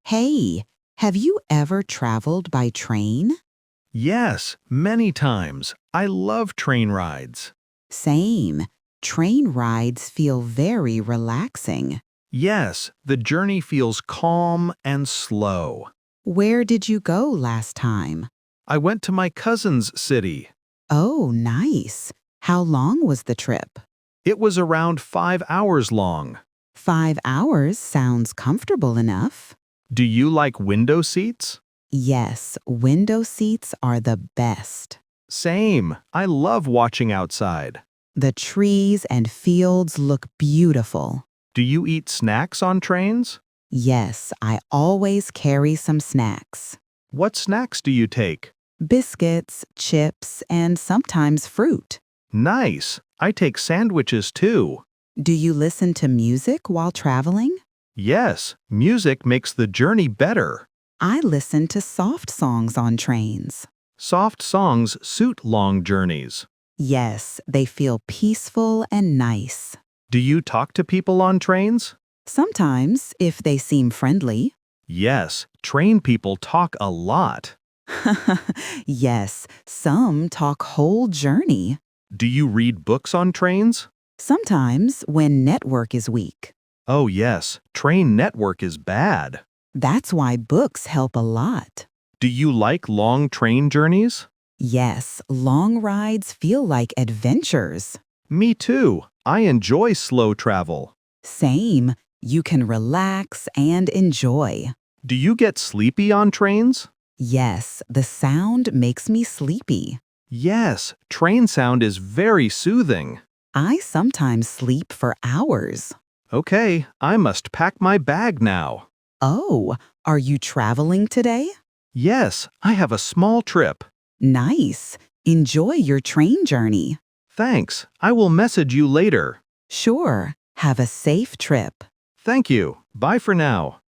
Hey, have you ever traveled by train? Yes, many times. I love train rides. Same. Train rides feel very relaxing. Yes, the journey feels calm and slow. Where did you go last time? I went to my cousin's city. Oh, nice. How long was the trip? It was around 5 hours long. 5 hours sounds comfortable enough. Do you like window seats? Yes, window seats are the best. Same. I love watching outside. The trees and fields look beautiful. Do you eat snacks on trains? Yes, I always carry some snacks. What snacks do you take? Biscuits, chips, and sometimes fruit. Nice. I take sandwiches too. Do you listen to music while traveling? Yes, music makes the journey better. I listen to soft songs on trains. Soft songs suit long journeys. Yes, they feel peaceful and nice. Do you talk to people on trains? Sometimes, if they seem friendly. Yes, train people talk a lot. Yes, some talk whole journey. Do you read books on trains? Sometimes when network is weak. Oh yes, train network is bad. That's why books help a lot. Do you like long train journeys? Yes, long rides feel like adventures. Me too. I enjoy slow travel. Same, you can relax and enjoy. Do you get sleepy on trains? Yes, the sound makes me sleepy. Yes, train sound is very soothing. I sometimes sleep for hours. Okay, I must pack my bag now. Oh, are you traveling today? Yes, I have a small trip. Nice. Enjoy your train journey. Thanks. I will message you later. Sure. Have a safe trip. Thank you. Bye for now.